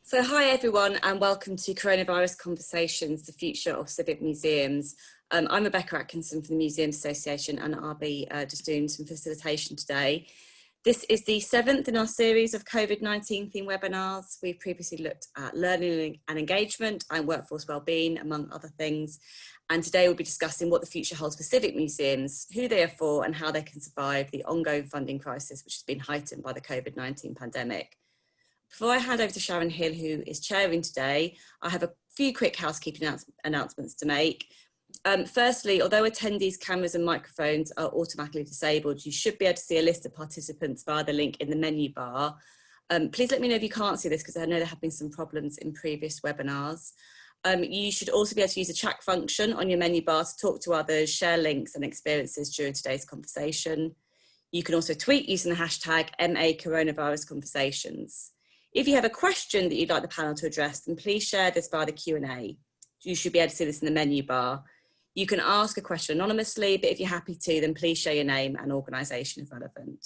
So hi everyone and welcome to Coronavirus Conversations, the Future of Civic Museums. I'm Rebecca Atkinson from the Museums Association and I'll be just doing some facilitation today. This is the 7th in our series of COVID-19 themed webinars. We've previously looked at learning and engagement and workforce wellbeing, among other things. And today we'll be discussing what the future holds for civic museums, who they are for and how they can survive the ongoing funding crisis, which has been heightened by the COVID-19 pandemic. Before I hand over to Sharon Heal, who is chairing today, I have a few quick housekeeping announcements to make. Firstly, although attendees' cameras and microphones are automatically disabled, you should be able to see a list of participants via the link in the menu bar. Please let me know if you can't see this because I know there have been some problems in previous webinars. You should also be able to use the chat function on your menu bar to talk to others, share links and experiences during today's conversation. You can also tweet using the hashtag #MACoronavirusConversations. If you have a question that you'd like the panel to address, then please share this via the Q&A. You should be able to see this in the menu bar. You can ask a question anonymously, but if you're happy to, then please share your name and organisation if relevant.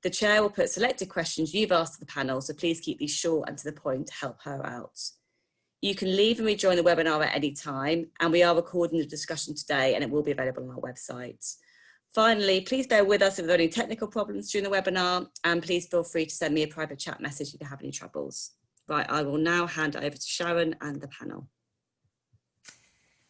The chair will put selected questions you've asked to the panel, so please keep these short and to the point to help her out. You can leave and rejoin the webinar at any time, and we are recording the discussion today and it will be available on our website. Finally, please bear with us if there are any technical problems during the webinar, and please feel free to send me a private chat message if you have any troubles. Right, I will now hand it over to Sharon and the panel.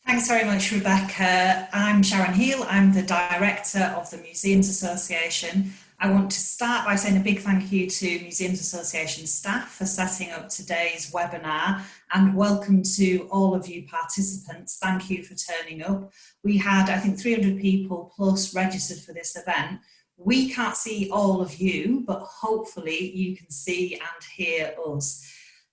Thanks very much, Rebecca. I'm Sharon Heal. I'm the Director of the Museums Association. I want to start by saying a big thank you to Museums Association staff for setting up today's webinar, and welcome to all of you participants. Thank you for turning up. We had, I think, 300 people plus registered for this event. We can't see all of you, but hopefully you can see and hear us.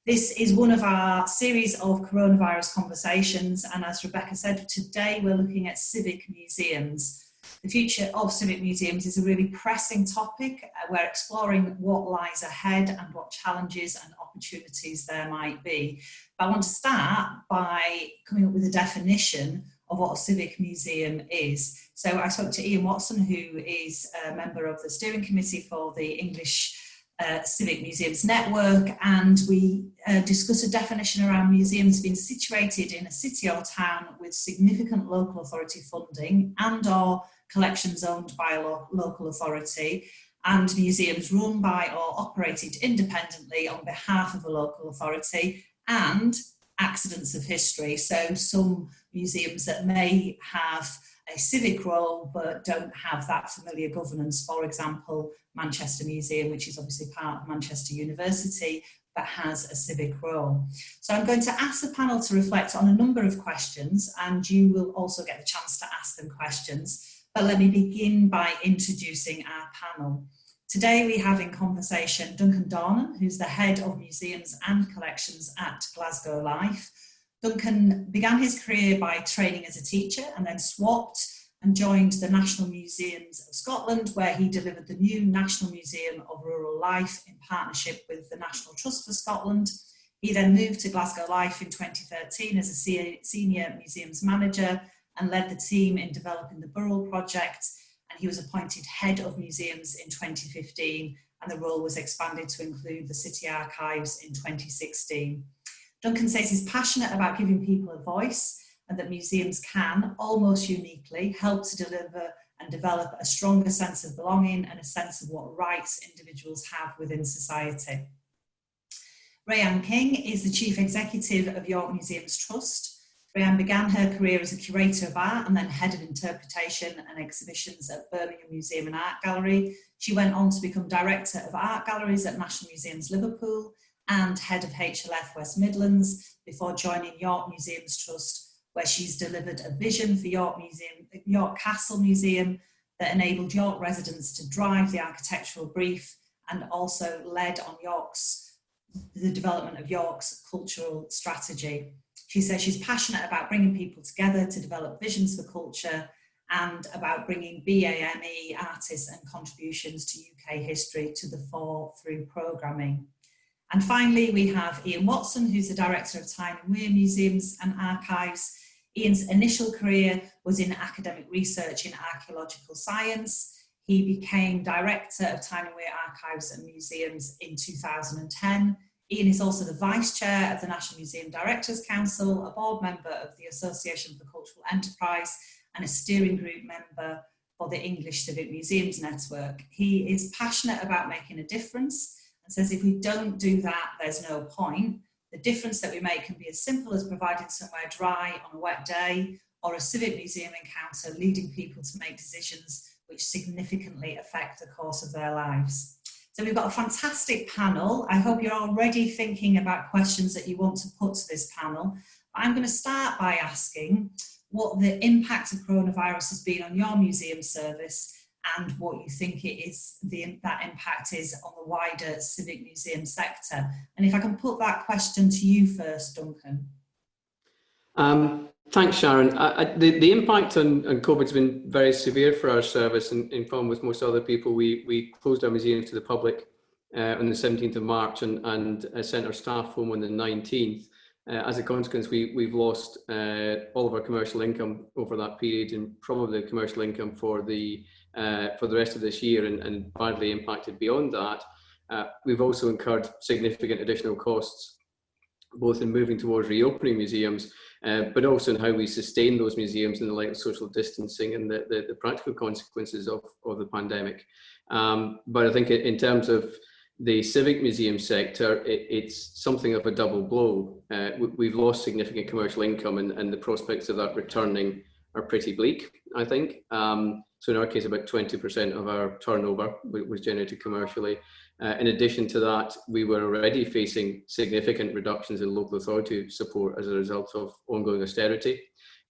This is one of our series of coronavirus conversations, and as Rebecca said, today we're looking at civic museums. The future of civic museums is a really pressing topic. We're exploring what lies ahead and what challenges and opportunities there might be. But I want to start by coming up with a definition of what a civic museum is. So I spoke to Iain Watson, who is a member of the steering committee for the English Civic Museums Network, and we discussed a definition around museums being situated in a city or town with significant local authority funding and or collections owned by a local authority, and museums run by or operated independently on behalf of a local authority, and accidents of history. So some museums that may have a civic role but don't have that familiar governance. For example, Manchester Museum, which is obviously part of Manchester University, but has a civic role. So I'm going to ask the panel to reflect on a number of questions, and you will also get the chance to ask them questions. But let me begin by introducing our panel. Today we have in conversation Duncan Darman, who's the Head of Museums and Collections at Glasgow Life. Duncan began his career by training as a teacher and then swapped and joined the National Museums of Scotland, where he delivered the new National Museum of Rural Life in partnership with the National Trust for Scotland. He then moved to Glasgow Life in 2013 as a senior museums manager and led the team in developing the Burrell project, and he was appointed Head of Museums in 2015, and the role was expanded to include the City Archives in 2016. Duncan says he's passionate about giving people a voice and that museums can, almost uniquely, help to deliver and develop a stronger sense of belonging and a sense of what rights individuals have within society. Reyahn King is the Chief Executive of York Museums Trust. Reyahn began her career as a curator of art and then head of interpretation and exhibitions at Birmingham Museum and Art Gallery. She went on to become Director of Art Galleries at National Museums Liverpool and Head of HLF West Midlands before joining York Museums Trust, where she's delivered a vision for York Castle Museum that enabled York residents to drive the architectural brief, and also led on the development of York's cultural strategy. She says she's passionate about bringing people together to develop visions for culture and about bringing BAME artists and contributions to UK history to the fore through programming. And finally, we have Iain Watson, who's the Director of Tyne Museums and Archives. Iain's initial career was in academic research in archaeological science. He became Director of Tyne Archives and Museums in 2010. Iain is also the Vice Chair of the National Museum Directors Council, a board member of the Association for Cultural Enterprise, and a steering group member for the English Civic Museums Network. He is passionate about making a difference and says if we don't do that, there's no point. The difference that we make can be as simple as providing somewhere dry on a wet day, or a civic museum encounter leading people to make decisions which significantly affect the course of their lives. So we've got a fantastic panel. I hope you're already thinking about questions that you want to put to this panel. I'm going to start by asking what the impact of coronavirus has been on your museum service and what you think that impact is on the wider civic museum sector. And if I can put that question to you first, Duncan. Thanks, Sharon. The impact on COVID has been very severe for our service, and in common with most other people, we closed our museums to the public on the 17th of March and sent our staff home on the 19th. As a consequence, we've lost all of our commercial income over that period, and probably commercial income for the rest of this year, and badly impacted beyond that. We've also incurred significant additional costs, both in moving towards reopening museums, but also in how we sustain those museums in the light of social distancing and the practical consequences of the pandemic. But I think in terms of the civic museum sector, it's something of a double blow. We've lost significant commercial income, and the prospects of that returning are pretty bleak, I think. So in our case, about 20% of our turnover was generated commercially. In addition to that, we were already facing significant reductions in local authority support as a result of ongoing austerity.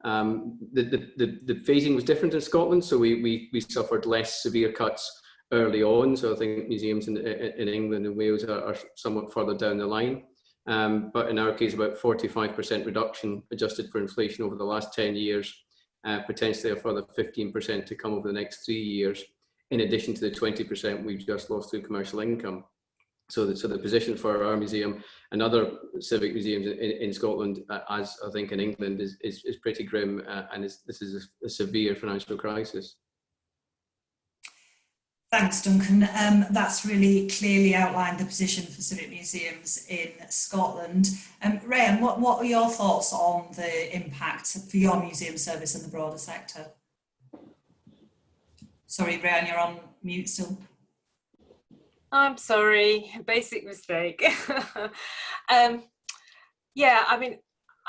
The phasing was different in Scotland, so we suffered less severe cuts early on. So I think museums in England and Wales are somewhat further down the line. But in our case, about 45% reduction adjusted for inflation over the last 10 years, potentially a further 15% to come over the next 3 years, in addition to the 20% we've just lost through commercial income. So the position for our museum and other civic museums in Scotland, as I think in England, is pretty grim, and this is a severe financial crisis. Thanks, Duncan. That's really clearly outlined the position for civic museums in Scotland. Rayan, what are your thoughts on the impact for your museum service and the broader sector? Sorry, Rayan, you're on mute still. I'm sorry, basic mistake. Yeah, I mean,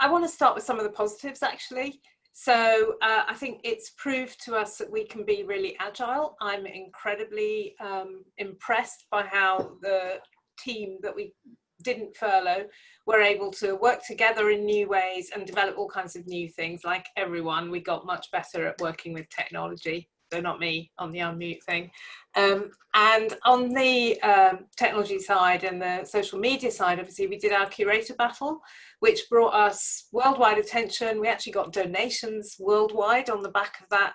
I want to start with some of the positives, actually. So I think it's proved to us that we can be really agile. I'm incredibly impressed by how the team that we didn't furlough were able to work together in new ways and develop all kinds of new things. Like everyone, we got much better at working with technology. So not me on the unmute thing. And on the technology side and the social media side, obviously we did our curator battle, which brought us worldwide attention. We actually got donations worldwide on the back of that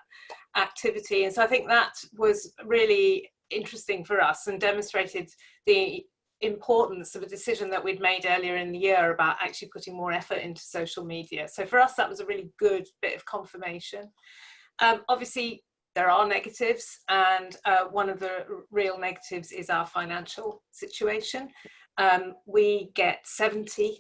activity. And so I think that was really interesting for us and demonstrated the importance of a decision that we'd made earlier in the year about actually putting more effort into social media. So for us, that was a really good bit of confirmation. Obviously, there are negatives, and one of the real negatives is our financial situation. We get 70%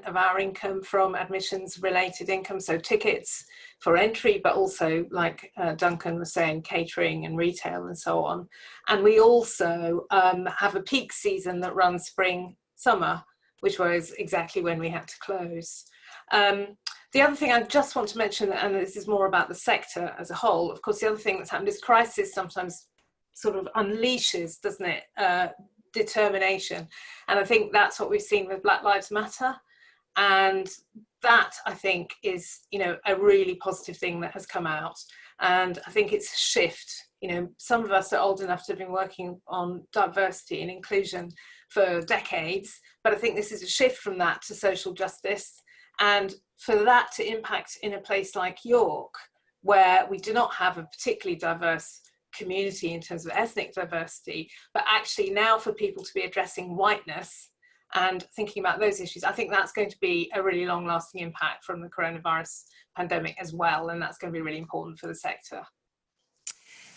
of our income from admissions related income, so tickets for entry, but also, like Duncan was saying, catering and retail and so on. And we also have a peak season that runs spring, summer, which was exactly when we had to close. The other thing I just want to mention, and this is more about the sector as a whole, of course, the other thing that's happened is crisis sometimes sort of unleashes, doesn't it, determination. And I think that's what we've seen with Black Lives Matter. And that, I think, is, you know, a really positive thing that has come out. And I think it's a shift. You know, some of us are old enough to have been working on diversity and inclusion for decades, but I think this is a shift from that to social justice. And for that to impact in a place like York, where we do not have a particularly diverse community in terms of ethnic diversity, but actually now for people to be addressing whiteness and thinking about those issues, I think that's going to be a really long-lasting impact from the coronavirus pandemic as well, and that's going to be really important for the sector.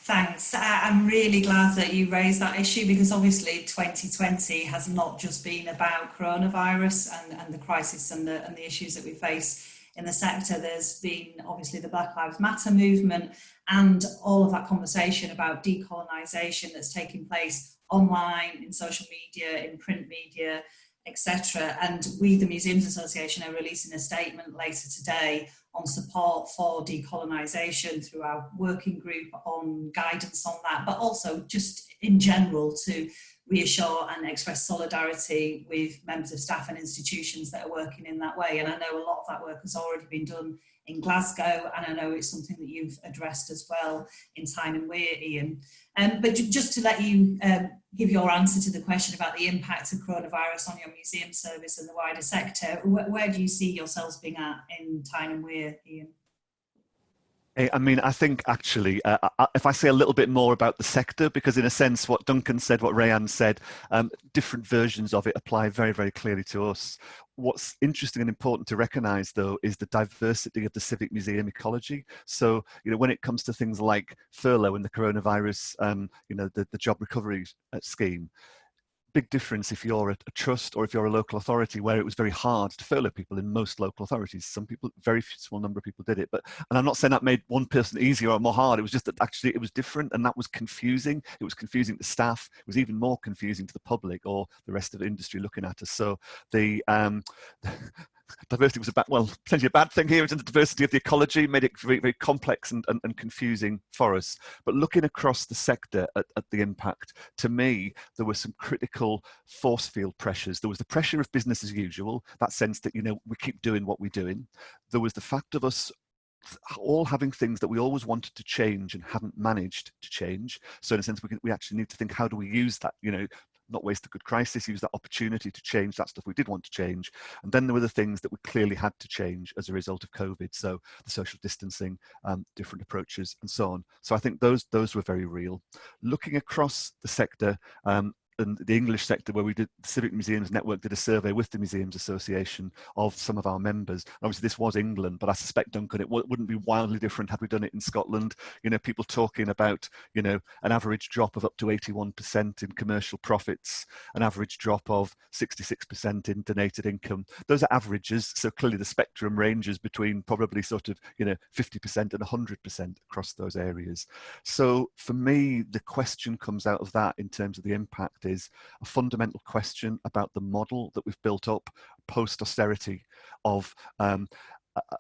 Thanks. I'm really glad that you raised that issue, because obviously 2020 has not just been about coronavirus and the crisis and the issues that we face in the sector. There's been obviously the Black Lives Matter movement and all of that conversation about decolonisation that's taking place online, in social media, in print media, etc. And we, the Museums Association, are releasing a statement later today on support for decolonisation through our working group, on guidance on that, but also just in general to reassure and express solidarity with members of staff and institutions that are working in that way. And I know a lot of that work has already been done in Glasgow, and I know it's something that you've addressed as well in Tyne and Weir, Iain. But just to let you give your answer to the question about the impact of coronavirus on your museum service and the wider sector, where do you see yourselves being at in Tyne and Weir, Iain? I mean, I think actually, if I say a little bit more about the sector, because in a sense, what Duncan said, what Reyahn said, different versions of it apply very, very clearly to us. What's interesting and important to recognise, though, is the diversity of the civic museum ecology. So, when it comes to things like furlough and the coronavirus, the job recovery scheme, big difference if you're a trust or if you're a local authority, where it was very hard to furlough people in most local authorities. Some people, very small number of people did it, and I'm not saying that made one person easier or more hard. It was just that actually it was different, and that was confusing. It was confusing to staff. It was even more confusing to the public or the rest of the industry looking at us. So the diversity was potentially a bad thing here. In terms of diversity of the ecology, made it very, very complex and confusing for us. But looking across the sector at the impact, to me, there were some critical force field pressures. There was the pressure of business as usual, that sense that, we keep doing what we're doing. There was the fact of us all having things that we always wanted to change and hadn't managed to change. So in a sense, we actually need to think, how do we use that, not waste a good crisis, use that opportunity to change that stuff we did want to change. And then there were the things that we clearly had to change as a result of COVID. So the social distancing, different approaches and so on. So I think those were very real. Looking across the sector, and the English sector, where we did, the Civic Museums Network did a survey with the Museums Association of some of our members. Obviously this was England, but I suspect, Duncan, it wouldn't be wildly different had we done it in Scotland. People talking about, an average drop of up to 81% in commercial profits, an average drop of 66% in donated income. Those are averages, so clearly the spectrum ranges between probably sort of, 50% and 100% across those areas. So for me, the question comes out of that in terms of the impact is a fundamental question about the model that we've built up post-austerity of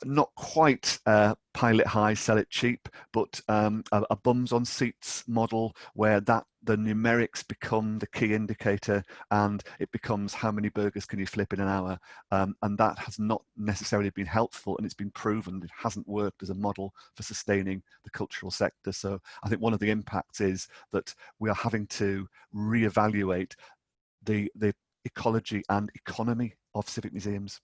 not quite pilot high, sell it cheap, but a bums on seats model where the numerics become the key indicator, and it becomes how many burgers can you flip in an hour, and that has not necessarily been helpful, and it's been proven it hasn't worked as a model for sustaining the cultural sector. So I think one of the impacts is that we are having to reevaluate the ecology and economy of civic museums.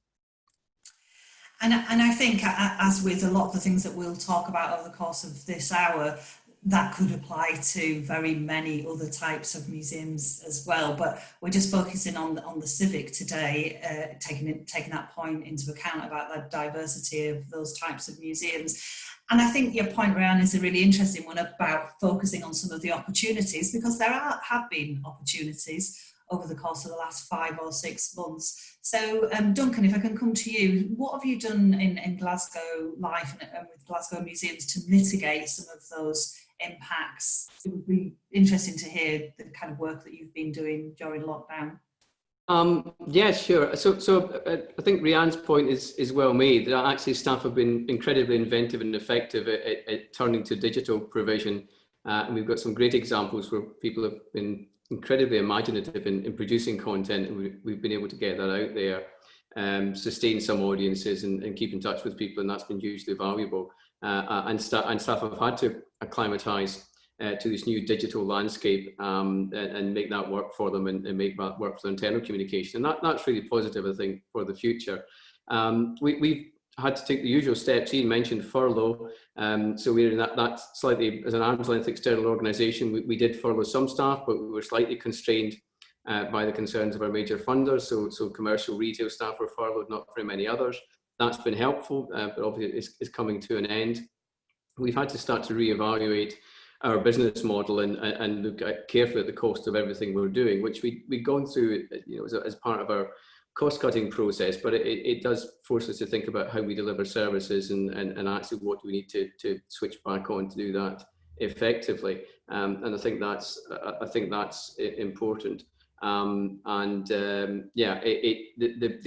And I think, as with a lot of the things that we'll talk about over the course of this hour, that could apply to very many other types of museums as well. But we're just focusing on the Civic today, taking that point into account about the diversity of those types of museums. And I think your point, Rayan, is a really interesting one about focusing on some of the opportunities, because there have been opportunities over the course of the last 5 or 6 months. So Duncan, if I can come to you, what have you done in Glasgow Life and with Glasgow Museums to mitigate some of those impacts? It would be interesting to hear the kind of work that you've been doing during lockdown. Yeah, sure. So I think Reyann's point is well made. That actually staff have been incredibly inventive and effective at turning to digital provision. And we've got some great examples where people have been incredibly imaginative in producing content, and we've been able to get that out there, sustain some audiences and keep in touch with people, and that's been hugely valuable. And staff have had to acclimatise to this new digital landscape and make that work for them and make that work for their internal communication. And that's really positive, I think, for the future. We've had to take the usual steps. Iain mentioned furlough. So we're in that slightly, as an arm's length external organisation, we did furlough some staff, but we were slightly constrained by the concerns of our major funders. So commercial retail staff were furloughed, not very many others. That's been helpful, but obviously it's coming to an end. We've had to start to reevaluate our business model and look carefully at the cost of everything we're doing, which we've gone through, as part of our cost-cutting process, but it does force us to think about how we deliver services and actually what do we need to switch back on to do that effectively. And I think that's important. The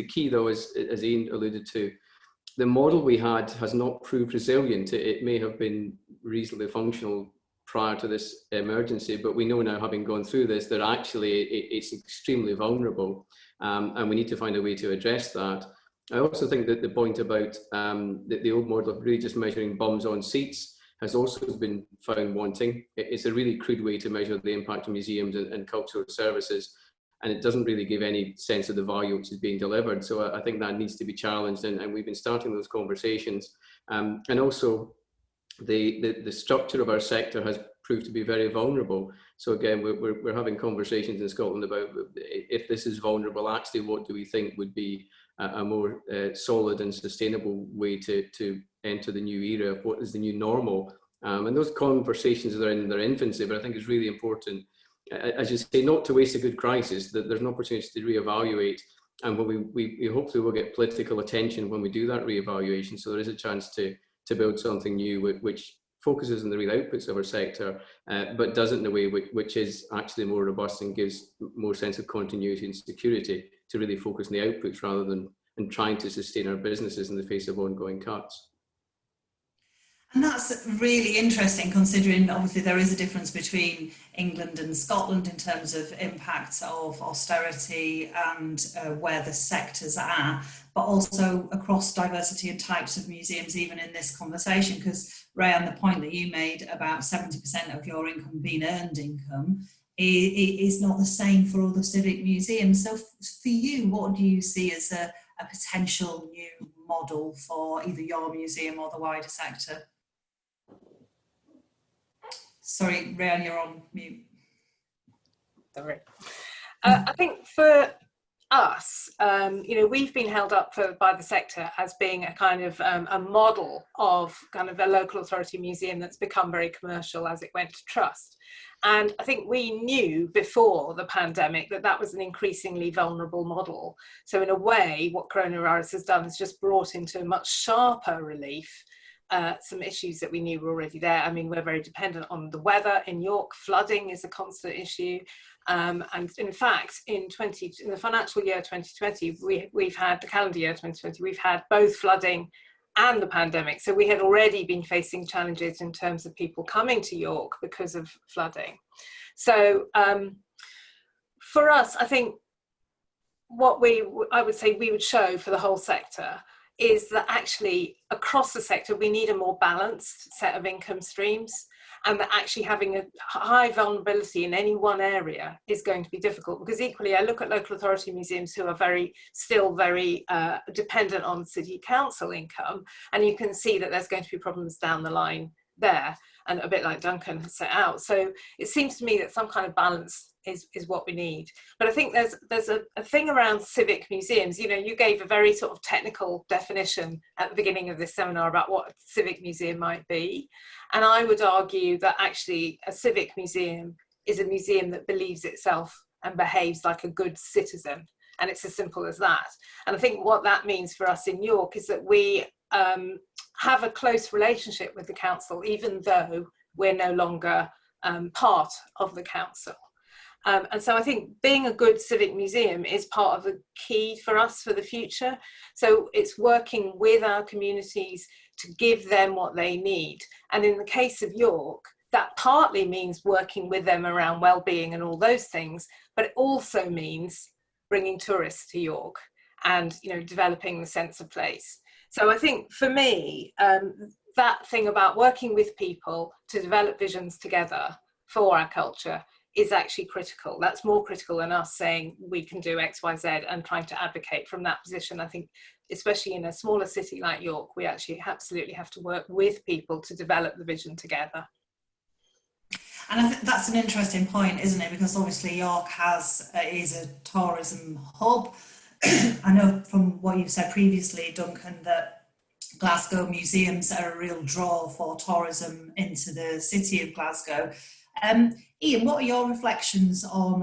key though is, as Iain alluded to, the model we had has not proved resilient. It may have been reasonably functional prior to this emergency, but we know now, having gone through this, that actually it's extremely vulnerable, and we need to find a way to address that. I also think that the point about the old model of really just measuring bums on seats has also been found wanting. It's a really crude way to measure the impact of museums and cultural services, and it doesn't really give any sense of the value which is being delivered. So I think that needs to be challenged, and we've been starting those conversations. And also, the structure of our sector has proved to be very vulnerable. So again, we're having conversations in Scotland about, if this is vulnerable, actually what do we think would be a more solid and sustainable way to enter the new era of what is the new normal. And those conversations are in their infancy, but I think it's really important, as you say, not to waste a good crisis, that there's an opportunity to reevaluate. And when we hopefully will get political attention when we do that reevaluation, so there is a chance to build something new which focuses on the real outputs of our sector, but does it in a way which is actually more robust and gives more sense of continuity and security, to really focus on the outputs rather than trying to sustain our businesses in the face of ongoing cuts. And that's really interesting, considering obviously there is a difference between England and Scotland in terms of impact of austerity and where the sectors are, but also across diversity and types of museums, even in this conversation, because Rayan, the point that you made about 70% of your income being earned income is not the same for other civic museums. So for you, what do you see as a potential new model for either your museum or the wider sector? Sorry, Rayan, you're on mute. Sorry. I think for us, we've been held up by the sector as being a kind of a model of kind of a local authority museum that's become very commercial as it went to trust. And I think we knew before the pandemic that was an increasingly vulnerable model. So in a way, what coronavirus has done is just brought into much sharper relief some issues that we knew were already there. I mean, we're very dependent on the weather. In York, flooding is a constant issue. And in fact, in the financial year 2020, we've had the calendar year 2020, we've had both flooding and the pandemic. So we had already been facing challenges in terms of people coming to York because of flooding. So for us, I think what I would say we would show for the whole sector is that actually across the sector, we need a more balanced set of income streams, and that actually having a high vulnerability in any one area is going to be difficult, because equally I look at local authority museums who are still very dependent on city council income, and you can see that there's going to be problems down the line there, and a bit like Duncan has set out. So it seems to me that some kind of balance is what we need. But I think there's a thing around civic museums. You gave a very sort of technical definition at the beginning of this seminar about what a civic museum might be. And I would argue that actually a civic museum is a museum that believes itself and behaves like a good citizen. And it's as simple as that. And I think what that means for us in York is that we have a close relationship with the council, even though we're no longer part of the council. And so I think being a good civic museum is part of the key for us for the future. So it's working with our communities to give them what they need. And in the case of York, that partly means working with them around well-being and all those things, but it also means bringing tourists to York and developing the sense of place. So I think for me, that thing about working with people to develop visions together for our culture is actually critical. That's more critical than us saying we can do X, Y, Z and trying to advocate from that position. I think especially in a smaller city like York, we actually absolutely have to work with people to develop the vision together. And I think that's an interesting point, isn't it? Because obviously York is a tourism hub. I know from what you've said previously, Duncan, that Glasgow museums are a real draw for tourism into the city of Glasgow. Iain, what are your reflections on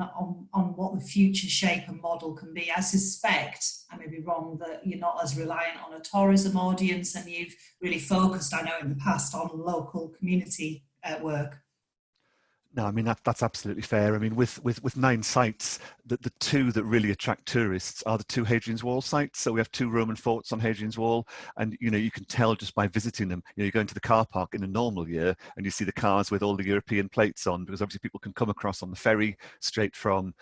what the future shape and model can be? I suspect, I may be wrong, that you're not as reliant on a tourism audience, and you've really focused, I know in the past, on local community work. No, I mean, that's absolutely fair. I mean, with 9 sites, the 2 that really attract tourists are the 2 Hadrian's Wall sites. So we have 2 Roman forts on Hadrian's Wall, and you can tell just by visiting them. You go into the car park in a normal year and you see the cars with all the European plates on, because obviously people can come across on the ferry straight from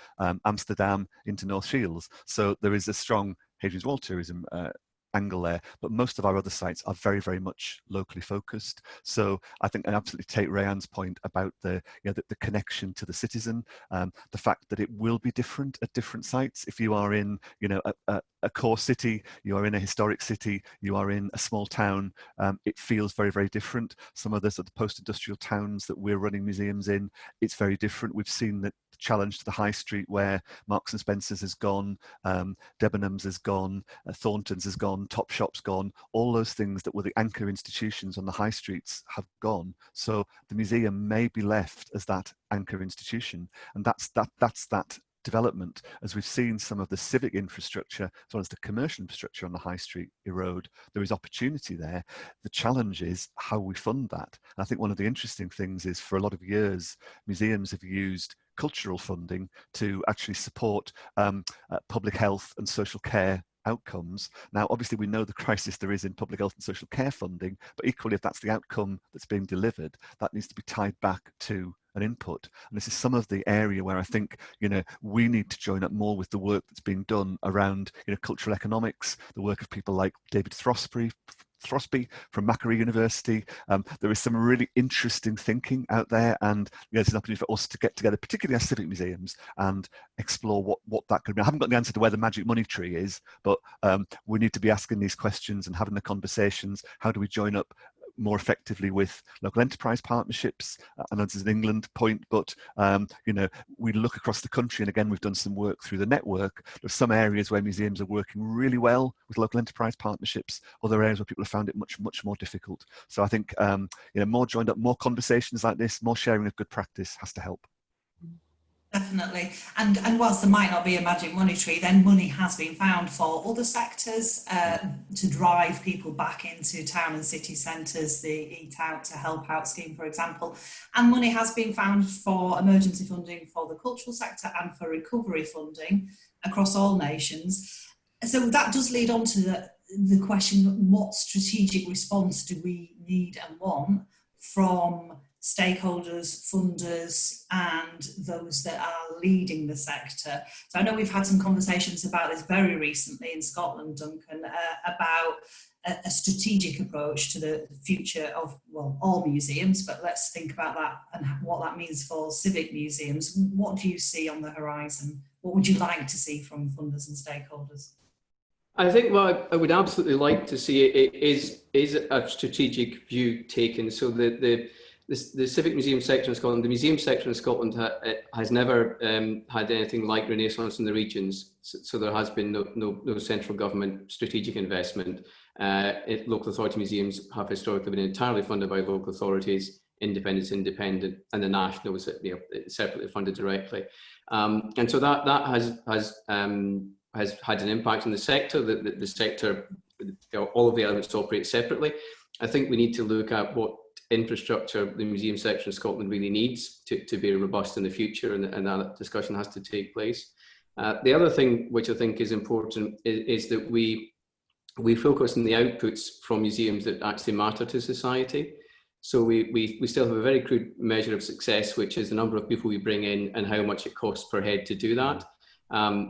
Amsterdam into North Shields. So there is a strong Hadrian's Wall tourism angle there, but most of our other sites are very, very much locally focused. So I think I absolutely take Reyann's point about the connection to the citizen, the fact that it will be different at different sites. If you are in a core city, you are in a historic city, you are in a small town, it feels very, very different. Some of the sort of post-industrial towns that we're running museums in, it's very different. We've seen that challenge to the high street where Marks and Spencer's has gone, Debenhams has gone, Thornton's has gone, Topshop's gone. All those things that were the anchor institutions on the high streets have gone. So the museum may be left as that anchor institution, and that's that development. As we've seen some of the civic infrastructure as well as the commercial infrastructure on the high street erode, there is opportunity there. The challenge is how we fund that. And I think one of the interesting things is, for a lot of years, museums have used cultural funding to actually support public health and social care outcomes. Now, obviously, we know the crisis there is in public health and social care funding, but equally, if that's the outcome that's being delivered, that needs to be tied back to an input. And this is some of the area where I think, we need to join up more with the work that's being done around, cultural economics, the work of people like David Throsby from Macquarie University. There is some really interesting thinking out there, and there's an opportunity for us to get together, particularly as civic museums, and explore what that could be. I haven't got the answer to where the magic money tree is, but we need to be asking these questions and having the conversations. How do we join up more effectively with local enterprise partnerships? I know this is an England point, but we look across the country, and again, we've done some work through the network. There's some areas where museums are working really well with local enterprise partnerships, other areas where people have found it much, much more difficult. So I think more joined up, more conversations like this, more sharing of good practice has to help. Definitely. And whilst there might not be a magic money tree, then money has been found for other sectors to drive people back into town and city centres, the Eat Out to Help Out scheme, for example. And money has been found for emergency funding for the cultural sector and for recovery funding across all nations. So that does lead on to the question, what strategic response do we need and want from stakeholders, funders, and those that are leading the sector? So I know we've had some conversations about this very recently in Scotland, Duncan, about a strategic approach to the future of, well, all museums, but let's think about that and what that means for civic museums. What do you see on the horizon? What would you like to see from funders and stakeholders? I think what I would absolutely like to see is a strategic view taken. So the Civic Museum sector in Scotland, the museum sector in Scotland has never had anything like Renaissance in the regions. So there has been no central government strategic investment. Local authority museums have historically been entirely funded by local authorities, independent, and the national was separately funded directly. And so that has had an impact on the sector. The sector, all of the elements operate separately. I think we need to look at what infrastructure the museum sector in Scotland really needs to be robust in the future, and that discussion has to take place. The other thing which I think is important is that we focus on the outputs from museums that actually matter to society. So we still have a very crude measure of success, which is the number of people we bring in and how much it costs per head to do that.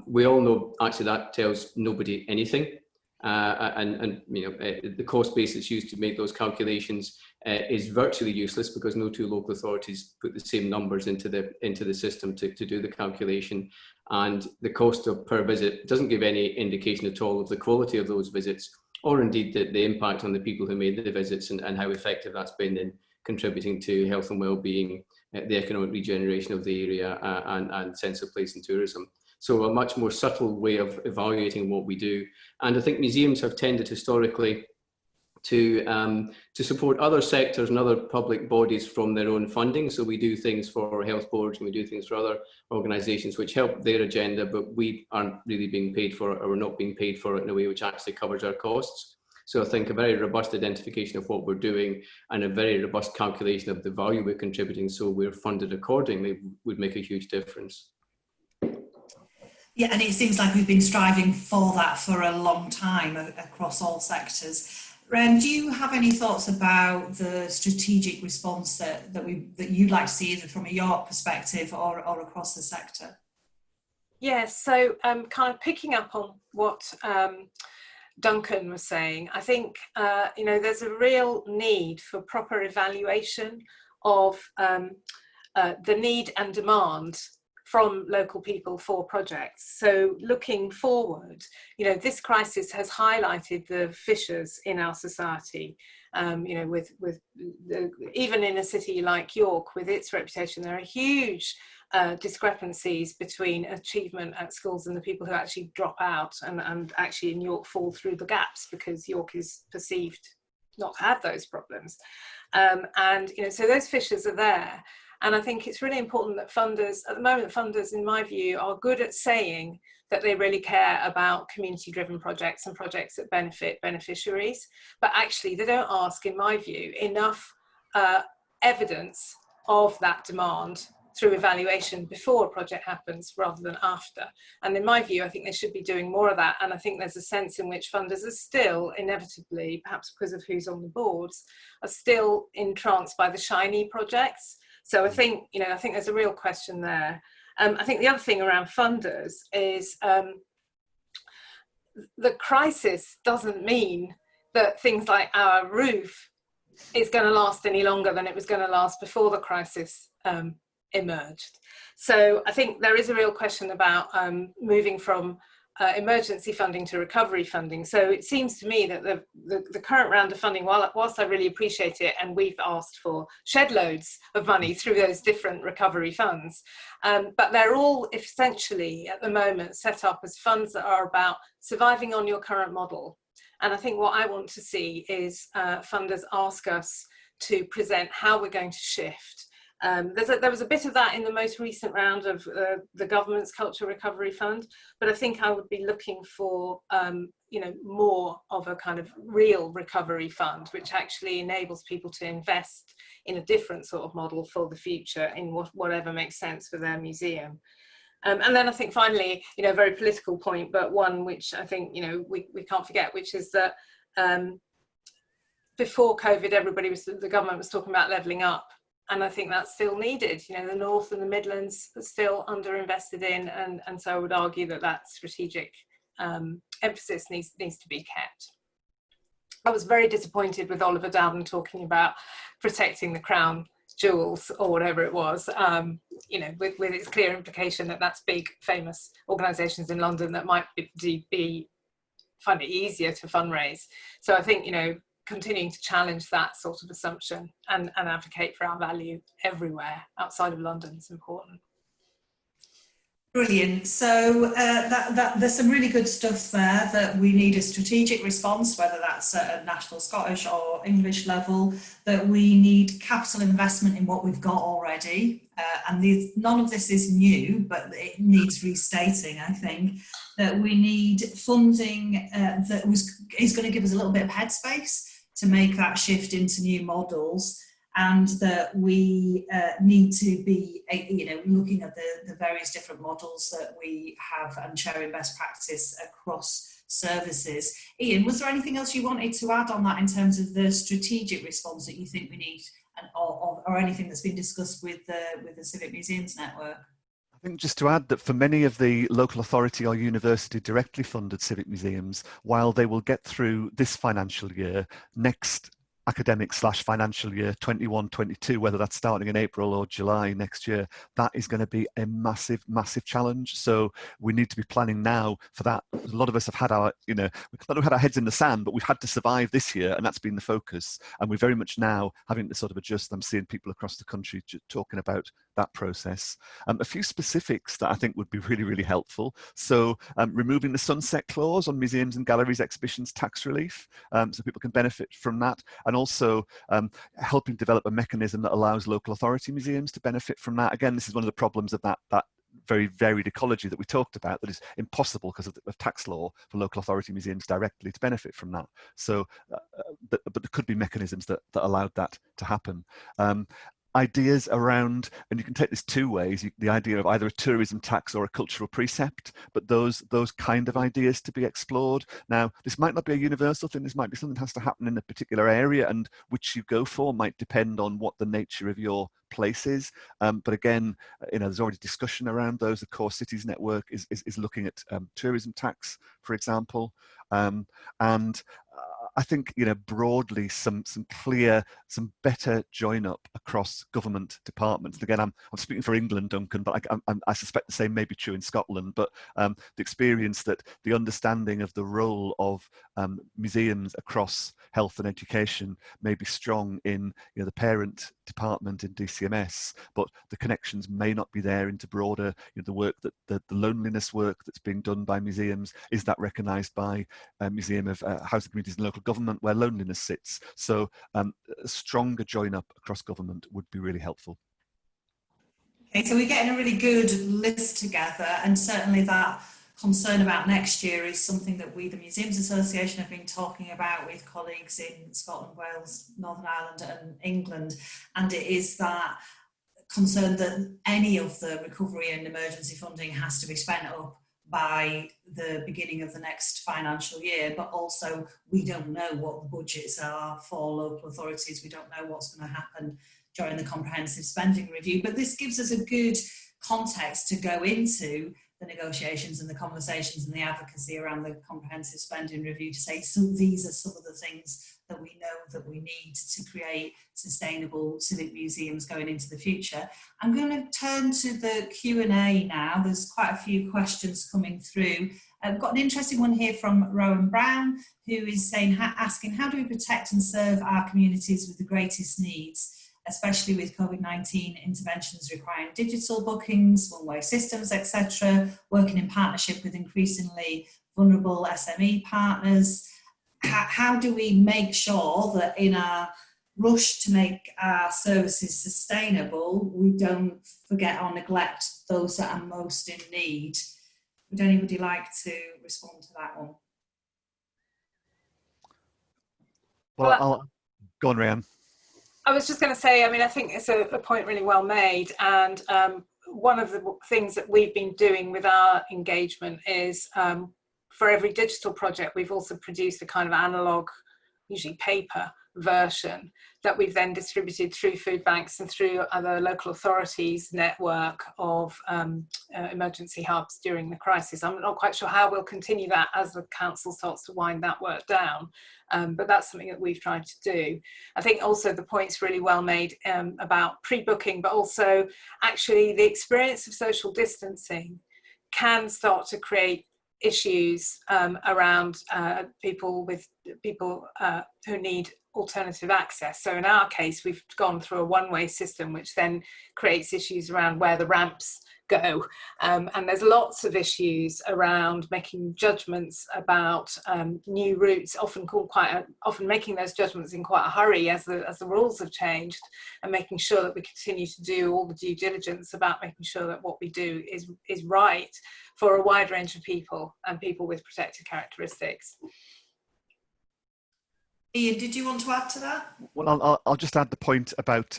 We all know actually that tells nobody anything. The cost base that's used to make those calculations is virtually useless, because no two local authorities put the same numbers into the system to do the calculation, and the cost per visit doesn't give any indication at all of the quality of those visits, or indeed the impact on the people who made the visits and how effective that's been in contributing to health and well-being, the economic regeneration of the area, and sense of place and tourism. So a much more subtle way of evaluating what we do. And I think museums have tended historically to support other sectors and other public bodies from their own funding. So we do things for health boards and we do things for other organisations which help their agenda, but we aren't really being paid for it, or we're not being paid for it in a way which actually covers our costs. So I think a very robust identification of what we're doing and a very robust calculation of the value we're contributing, so we're funded accordingly, would make a huge difference. Yeah, and it seems like we've been striving for that for a long time across all sectors. Reyahn, do you have any thoughts about the strategic response that you'd like to see, either from a York perspective or across the sector? Yes, so kind of picking up on what Duncan was saying, I think there's a real need for proper evaluation of the need and demand from local people for projects. So looking forward, this crisis has highlighted the fissures in our society. Even in a city like York, with its reputation, there are huge discrepancies between achievement at schools and the people who actually drop out, and actually in York fall through the gaps because York is perceived not to have those problems. So those fissures are there. And I think it's really important that funders, at the moment, funders, in my view, are good at saying that they really care about community-driven projects and projects that benefit beneficiaries. But actually, they don't ask, in my view, enough evidence of that demand through evaluation before a project happens rather than after. And in my view, I think they should be doing more of that. And I think there's a sense in which funders are still, inevitably, perhaps because of who's on the boards, are still entranced by the shiny projects. So I think there's a real question there. I think the other thing around funders is the crisis doesn't mean that things like our roof is going to last any longer than it was going to last before the crisis emerged. So I think there is a real question about moving from emergency funding to recovery funding. So it seems to me that the current round of funding, whilst I really appreciate it, and we've asked for shed loads of money through those different recovery funds, but they're all essentially at the moment set up as funds that are about surviving on your current model. And I think what I want to see is funders ask us to present how we're going to shift. There was a bit of that in the most recent round of the government's Culture Recovery Fund, but I think I would be looking for more of a kind of real recovery fund, which actually enables people to invest in a different sort of model for the future in whatever makes sense for their museum. And then I think finally, a very political point, but one which I think we can't forget, which is that before COVID, the government was talking about levelling up. And I think that's still needed. The North and the Midlands are still underinvested in, and so I would argue that strategic emphasis needs to be kept. I was very disappointed with Oliver Dowden talking about protecting the crown jewels or whatever it was, with its clear implication that that's big, famous organisations in London that might find it easier to fundraise. So I think, continuing to challenge that sort of assumption and advocate for our value everywhere outside of London is important. Brilliant. So there's some really good stuff there, that we need a strategic response, whether that's at a national Scottish or English level, that we need capital investment in what we've got already. And none of this is new, but it needs restating, I think, that we need funding that is going to give us a little bit of headspace to make that shift into new models, and that we need to be, looking at the various different models that we have and sharing best practice across services. Iain, was there anything else you wanted to add on that in terms of the strategic response that you think we need, or anything that's been discussed with the Civic Museums Network? I think just to add that for many of the local authority or university directly funded civic museums, while they will get through this financial year, next academic/financial year 21-22, whether that's starting in April or July next year, that is going to be a massive, massive challenge. So we need to be planning now for that. A lot of us have had our, we've not had our heads in the sand, but we've had to survive this year, and that's been the focus. And we're very much now having to sort of adjust. I'm seeing people across the country talking about that process. A few specifics that I think would be really, really helpful. So removing the sunset clause on museums and galleries exhibitions tax relief, so people can benefit from that, and also helping develop a mechanism that allows local authority museums to benefit from that. Again, this is one of the problems of that very varied ecology that we talked about, that is impossible because of tax law for local authority museums directly to benefit from that. So, but there could be mechanisms that allowed that to happen. Ideas around, and you can take this two ways, the idea of either a tourism tax or a cultural precept, but those kind of ideas to be explored. Now, this might not be a universal thing, this might be something that has to happen in a particular area, and which you go for might depend on what the nature of your place is. But again, there's already discussion around those. The Core Cities Network is looking at tourism tax, for example, and I think, broadly some better join up across government departments. Again, I'm speaking for England, Duncan, but I suspect the same may be true in Scotland. But the experience that the understanding of the role of museums across health and education may be strong in the parent department in DCMS, but the connections may not be there into broader the work that the loneliness work that's being done by museums. Is that recognised by a Museum of Housing Communities and Local Government, where loneliness sits? So a stronger join up across government would be really helpful. Okay, so we're getting a really good list together, and certainly that concern about next year is something that we, the Museums Association, have been talking about with colleagues in Scotland, Wales, Northern Ireland and England, and it is that concern that any of the recovery and emergency funding has to be spent up by the beginning of the next financial year, but also we don't know what the budgets are for local authorities. We don't know what's going to happen during the comprehensive spending review, but this gives us a good context to go into the negotiations and the conversations and the advocacy around the comprehensive spending review, to say, so these are some of the things that we know that we need to create sustainable civic museums going into the future. I'm going to turn to the Q&A now. There's quite a few questions coming through. I've got an interesting one here from Rowan Brown, who is asking, how do we protect and serve our communities with the greatest needs, especially with COVID-19 interventions requiring digital bookings, one-way systems, etc., working in partnership with increasingly vulnerable SME partners? How do we make sure that in our rush to make our services sustainable, we don't forget or neglect those that are most in need? Would anybody like to respond to that one? Well, I'll go on, Rayan. I was just going to say, I think it's a point really well made, and one of the things that we've been doing with our engagement is for every digital project, we've also produced a kind of analogue, usually paper version, that we've then distributed through food banks and through other local authorities' network of emergency hubs during the crisis. I'm not quite sure how we'll continue that as the council starts to wind that work down, but that's something that we've tried to do. I think also the point's really well made about pre-booking, but also actually the experience of social distancing can start to create issues around people who need alternative access. So in our case, we've gone through a one-way system, which then creates issues around where the ramps go. And there's lots of issues around making judgments about new routes, often making those judgments in quite a hurry as the rules have changed, and making sure that we continue to do all the due diligence about making sure that what we do is right for a wide range of people and people with protected characteristics. Iain, did you want to add to that? Well, I'll just add the point about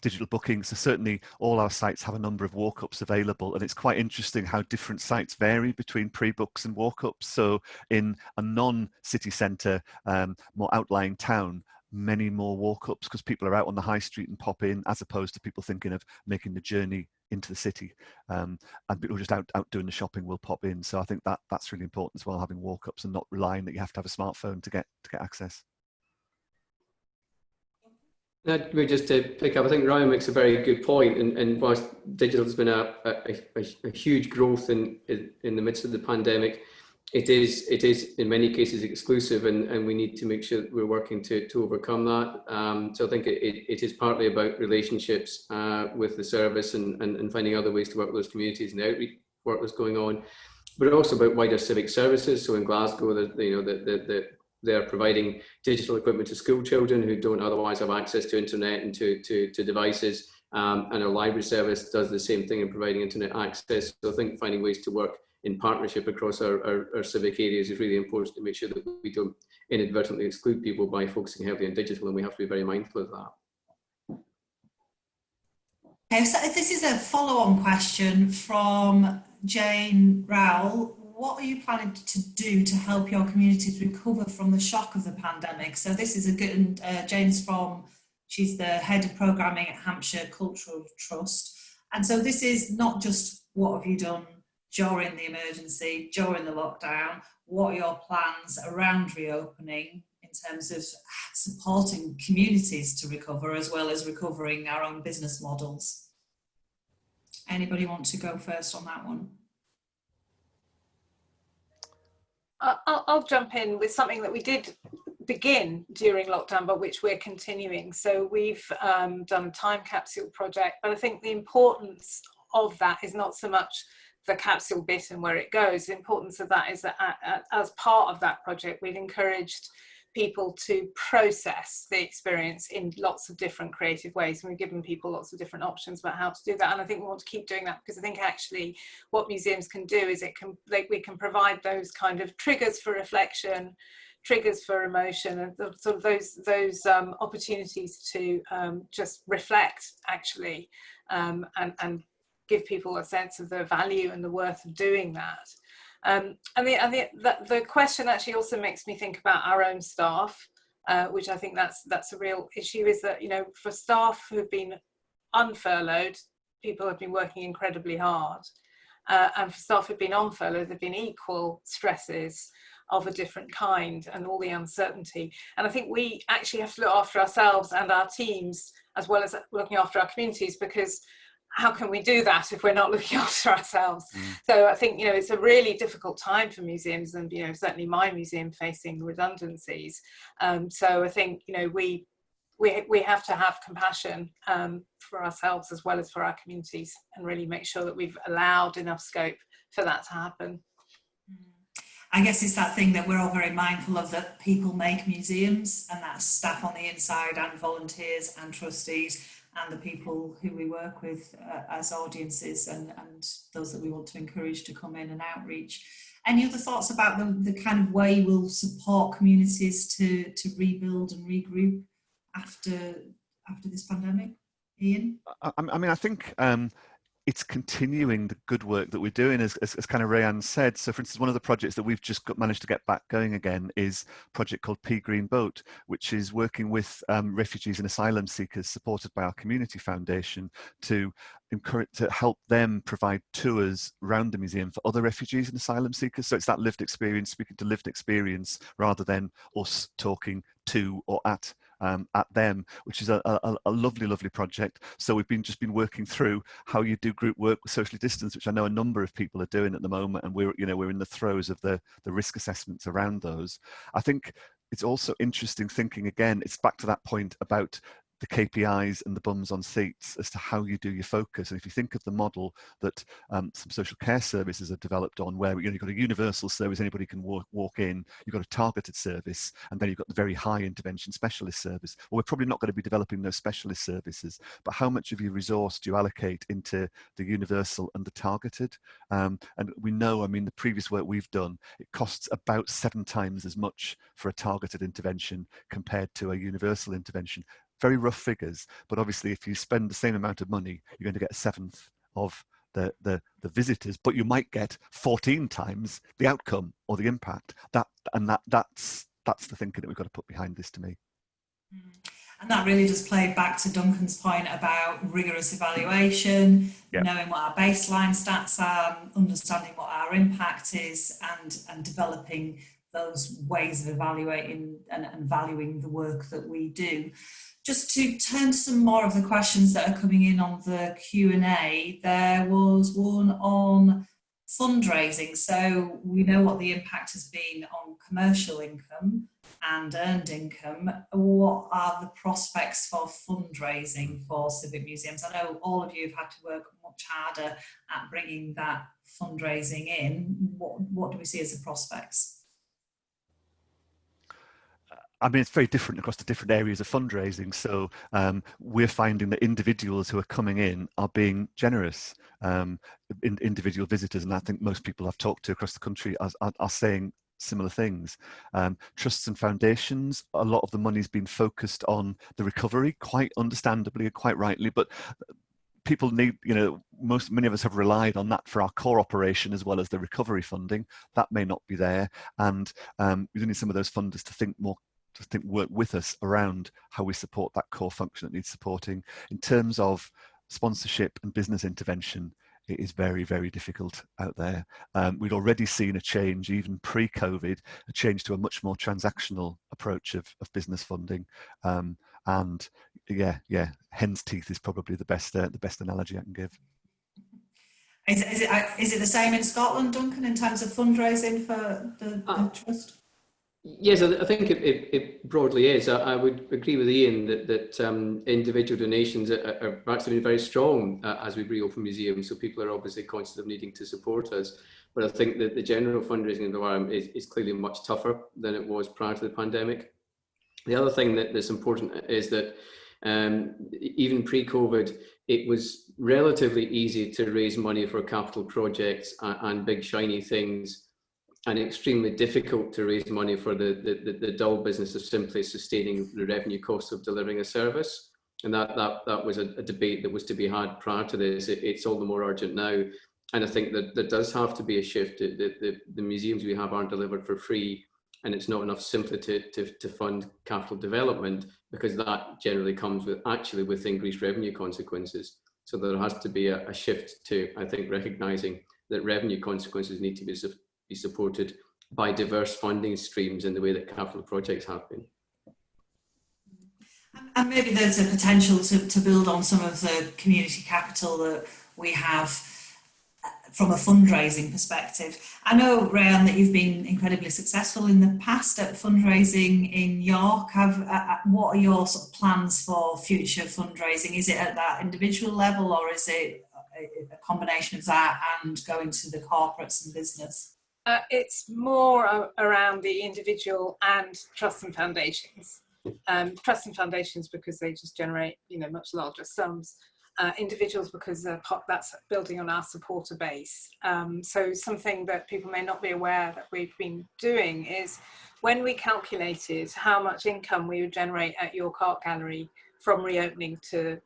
digital bookings. So certainly all our sites have a number of walk-ups available, and it's quite interesting how different sites vary between pre-books and walk-ups. So in a non-city centre, more outlying town, many more walk-ups because people are out on the high street and pop in, as opposed to people thinking of making the journey into the city, and people just out doing the shopping will pop in. So I think that's really important as well, having walk-ups and not relying that you have to have a smartphone to get access. Maybe just to pick up, I think Ryan makes a very good point, and whilst digital has been a huge growth in the midst of the pandemic, it is in many cases exclusive, and we need to make sure that we're working to overcome that. So I think it is partly about relationships with the service and finding other ways to work with those communities and outreach work that's going on, but also about wider civic services. So in Glasgow, they're providing digital equipment to school children who don't otherwise have access to internet and to devices. And our library service does the same thing in providing internet access. So I think finding ways to work in partnership across our civic areas is really important to make sure that we don't inadvertently exclude people by focusing heavily on digital, and we have to be very mindful of that. Okay, so this is a follow-on question from Jane Rowell. What are you planning to do to help your communities recover from the shock of the pandemic? So this is a good, she's the head of programming at Hampshire Cultural Trust. And so this is not just what have you done during the emergency, during the lockdown, what are your plans around reopening in terms of supporting communities to recover as well as recovering our own business models? Anybody want to go first on that one? I'll jump in with something that we did begin during lockdown, but which we're continuing. So we've done a time capsule project, but I think the importance of that is not so much the capsule bit and where it goes. The importance of that is that as part of that project, we've encouraged people to process the experience in lots of different creative ways, and we've given people lots of different options about how to do that. And I think we want to keep doing that, because I think actually what museums can do is we can provide those kind of triggers for reflection, triggers for emotion, and sort of those opportunities to just reflect actually, and give people a sense of the value and the worth of doing that. And the question actually also makes me think about our own staff, which I think that's a real issue, is that, you know, for staff who have been unfurloughed, people have been working incredibly hard. And for staff who've been on furlough, there have been equal stresses of a different kind and all the uncertainty. And I think we actually have to look after ourselves and our teams as well as looking after our communities, because how can we do that if we're not looking after ourselves? So I think, you know, it's a really difficult time for museums, and, you know, certainly my museum facing redundancies. So I think, you know, we have to have compassion for ourselves as well as for our communities, and really make sure that we've allowed enough scope for that to happen. I guess it's that thing that we're all very mindful of, that people make museums, and that's staff on the inside and volunteers and trustees and the people who we work with as audiences, and those that we want to encourage to come in and outreach. Any other thoughts about the kind of way we'll support communities to rebuild and regroup after this pandemic? Iain? I mean, I think it's continuing the good work that we're doing, as kind of Reyahn said. So, for instance, one of the projects that we've just managed to get back going again is a project called Pea Green Boat, which is working with refugees and asylum seekers, supported by our community foundation, to help them provide tours around the museum for other refugees and asylum seekers. So it's that lived experience, speaking to lived experience, rather than us talking to or at them, which is a lovely project. So we've just been working through how you do group work with socially distance, which I know a number of people are doing at the moment, and we're in the throes of the risk assessments around those. I think it's also interesting thinking again, it's back to that point about the KPIs and the bums on seats as to how you do your focus. And if you think of the model that some social care services are developed on, where you've got a universal service, anybody can walk in, you've got a targeted service, and then you've got the very high intervention specialist service. Well, we're probably not going to be developing those specialist services, but how much of your resource do you allocate into the universal and the targeted? And we know, I mean, the previous work we've done, it costs about 7 times as much for a targeted intervention compared to a universal intervention. Very rough figures, but obviously if you spend the same amount of money, you're going to get 1/7 of the visitors, but you might get 14 times the outcome or the impact. That's the thinking that we've got to put behind this, to me. And that really does play back to Duncan's point about rigorous evaluation, knowing what our baseline stats are, understanding what our impact is, and developing those ways of evaluating and valuing the work that we do. Just to turn to some more of the questions that are coming in on the Q&A, there was one on fundraising. So we know what the impact has been on commercial income and earned income. What are the prospects for fundraising for civic museums? I know all of you have had to work much harder at bringing that fundraising in. What do we see as the prospects? I mean, it's very different across the different areas of fundraising. So we're finding that individuals who are coming in are being generous. Individual visitors, and I think most people I've talked to across the country are saying similar things. Trusts and foundations, a lot of the money's been focused on the recovery, quite understandably and quite rightly, but people need, many of us have relied on that for our core operation as well as the recovery funding. That may not be there, and we need some of those funders to work with us around how we support that core function that needs supporting. In terms of sponsorship and business intervention, it is very, very difficult out there. We'd already seen a change, even pre-COVID, a change to a much more transactional approach of business funding. And yeah, hen's teeth is probably the best analogy I can give. Is it the same in Scotland, Duncan, in terms of fundraising for the trust? Yes, I think it broadly is. I would agree with Iain that individual donations are actually been very strong as we reopen museums. So people are obviously conscious of needing to support us. But I think that the general fundraising environment is clearly much tougher than it was prior to the pandemic. The other thing that's important is that even pre-COVID, it was relatively easy to raise money for capital projects and big shiny things, and extremely difficult to raise money for the dull business of simply sustaining the revenue costs of delivering a service. And that was a debate that was to be had prior to this. It's all the more urgent now. And I think that there does have to be a shift. The museums we have aren't delivered for free, and it's not enough simply to fund capital development, because that generally comes with increased revenue consequences. So there has to be a shift to, I think, recognising that revenue consequences need to be supported by diverse funding streams in the way that capital projects have been. And maybe there's a potential to build on some of the community capital that we have from a fundraising perspective. I know, Reyahn, that you've been incredibly successful in the past at fundraising in York. What are your sort of plans for future fundraising? Is it at that individual level, or is it a combination of that and going to the corporates and business? It's more around the individual and trusts and foundations. Trusts and foundations because they just generate, much larger sums. Individuals because that's building on our supporter base. So something that people may not be aware that we've been doing is when we calculated how much income we would generate at York Art Gallery from reopening to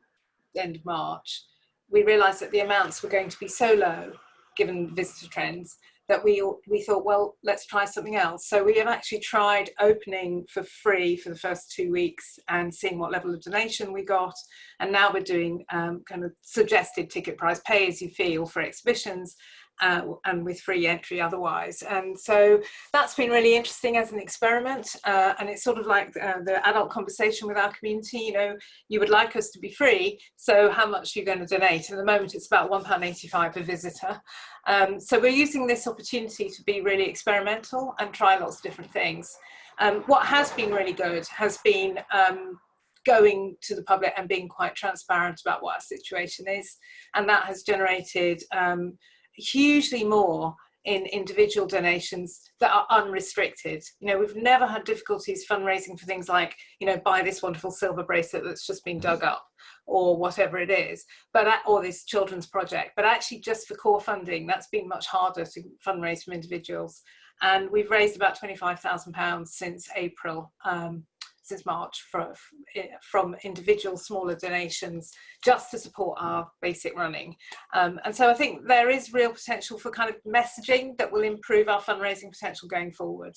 the end of March, we realised that the amounts were going to be so low, given visitor trends, that we thought, well, let's try something else. So we have actually tried opening for free for the first 2 weeks and seeing what level of donation we got. And now we're doing kind of suggested ticket price, pay as you feel for exhibitions, and with free entry otherwise. And so that's been really interesting as an experiment. And it's sort of like the adult conversation with our community. You would like us to be free, so how much are you going to donate? At the moment, it's about £1.85 per visitor. So we're using this opportunity to be really experimental and try lots of different things. What has been really good has been going to the public and being quite transparent about what our situation is. And that has generated hugely more in individual donations that are unrestricted. We've never had difficulties fundraising for things like, buy this wonderful silver bracelet that's just been dug up, or whatever it is, or this children's project. But actually just for core funding, that's been much harder to fundraise from individuals. And we've raised about £25,000 since April, since March, from individual smaller donations, just to support our basic running. And so I think there is real potential for kind of messaging that will improve our fundraising potential going forward.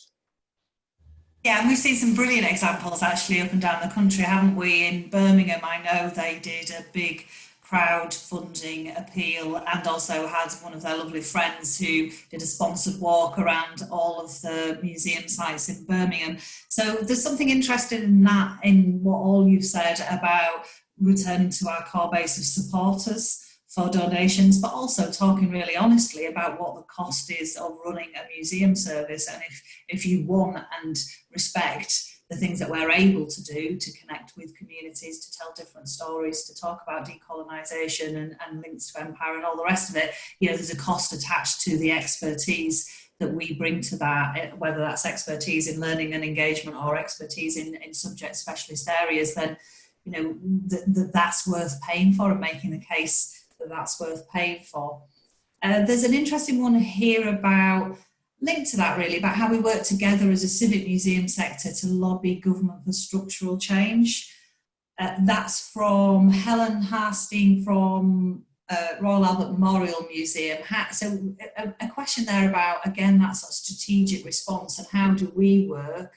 Yeah, and we've seen some brilliant examples actually up and down the country, haven't we? In Birmingham, I know they did a big crowdfunding appeal, and also had one of their lovely friends who did a sponsored walk around all of the museum sites in Birmingham. So there's something interesting in that, in what all you've said about returning to our core base of supporters for donations, but also talking really honestly about what the cost is of running a museum service. And if you want and respect the things that we're able to do to connect with communities, to tell different stories, to talk about decolonisation and links to empire and all the rest of it, you know, there's a cost attached to the expertise that we bring to that, whether that's expertise in learning and engagement or expertise in subject specialist areas, then, you know, that's worth paying for, and making the case that that's worth paying for. There's an interesting one here about, linked to that really, about how we work together as a civic museum sector to lobby government for structural change. That's from Helen Harstein from Royal Albert Memorial Museum. So a question there about, again, that sort of strategic response, and how do we work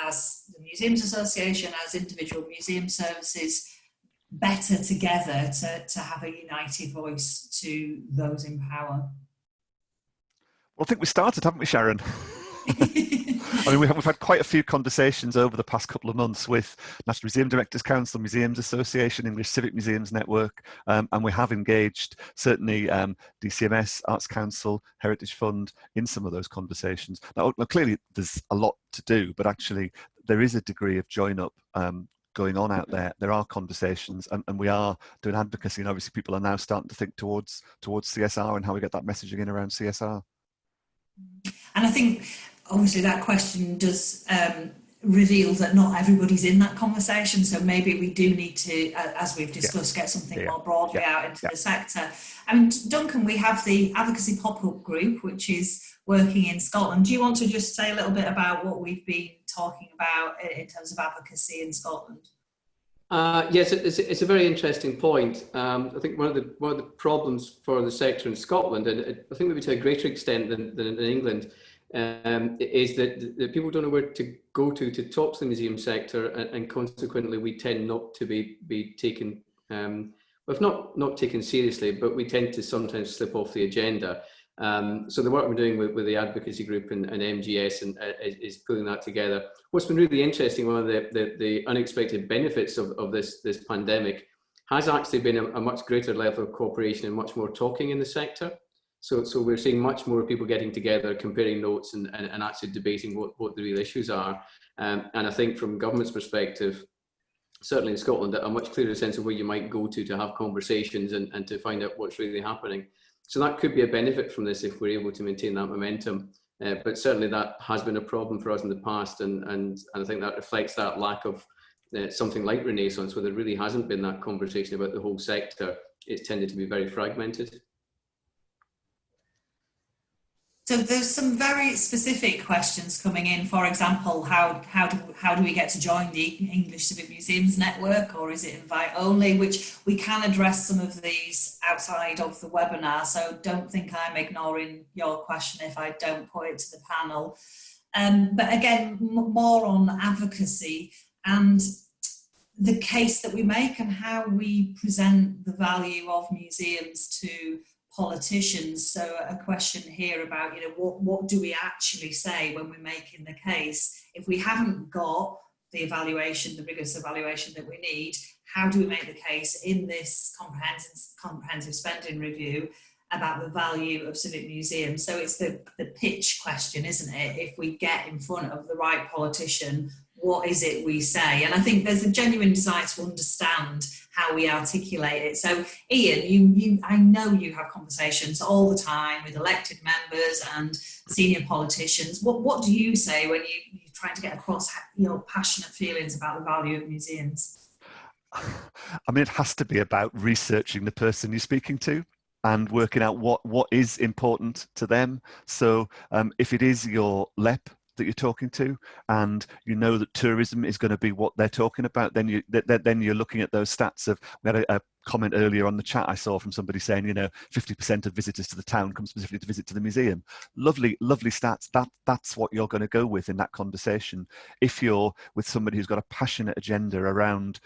as the Museums Association, as individual museum services, better together to have a united voice to those in power. Well, I think we started, haven't we, Sharon? I mean, we've had quite a few conversations over the past couple of months with National Museum Directors Council, Museums Association, English Civic Museums Network, and we have engaged certainly DCMS, Arts Council, Heritage Fund in some of those conversations. Now, clearly there's a lot to do, but actually there is a degree of join-up going on out there. There are conversations, and we are doing advocacy, and obviously people are now starting to think towards CSR and how we get that messaging in around CSR. And I think obviously that question does reveal that not everybody's in that conversation, so maybe we do need to, as we've discussed, get something more broadly out into the sector. I mean, Duncan, we have the Advocacy pop-up group, which is working in Scotland. Do you want to just say a little bit about what we've been talking about in terms of advocacy in Scotland? Yes, it's a very interesting point. I think one of the problems for the sector in Scotland, and I think maybe to a greater extent than in England, is that people don't know where to go to talk to the museum sector, and consequently we tend not to be taken, if not taken seriously, but we tend to sometimes slip off the agenda. So the work we're doing with the advocacy group and MGS is pulling that together. What's been really interesting, one of the unexpected benefits of this pandemic has actually been a much greater level of cooperation and much more talking in the sector. So we're seeing much more people getting together, comparing notes and actually debating what the real issues are. And I think from government's perspective, certainly in Scotland, a much clearer sense of where you might go to have conversations and to find out what's really happening. So that could be a benefit from this if we're able to maintain that momentum. But certainly that has been a problem for us in the past, and I think that reflects that lack of something like Renaissance, where there really hasn't been that conversation about the whole sector. It's tended to be very fragmented. So there's some very specific questions coming in. For example, how do we get to join the English Civic Museums Network, or is it invite only? Which we can address some of these outside of the webinar, so don't think I'm ignoring your question if I don't put it to the panel. But again, more on advocacy and the case that we make and how we present the value of museums to politicians. So a question here about, you know, what do we actually say when we're making the case? If we haven't got the evaluation, the rigorous evaluation that we need, how do we make the case in this comprehensive spending review about the value of civic museums? So it's the pitch question, isn't it? If we get in front of the right politician, what is it we say? And I think there's a genuine desire to understand how we articulate it. So Iain, I know you have conversations all the time with elected members and senior politicians. What do you say when you're trying to get across your passionate feelings about the value of museums? I mean, it has to be about researching the person you're speaking to and working out what is important to them. So if it is your LEP that you're talking to, and you know that tourism is going to be what they're talking about, then you're looking at those stats of, we had a comment earlier on the chat I saw from somebody saying, 50% of visitors to the town come specifically to visit to the museum. Lovely stats. That's what you're going to go with in that conversation. If you're with somebody who's got a passionate agenda around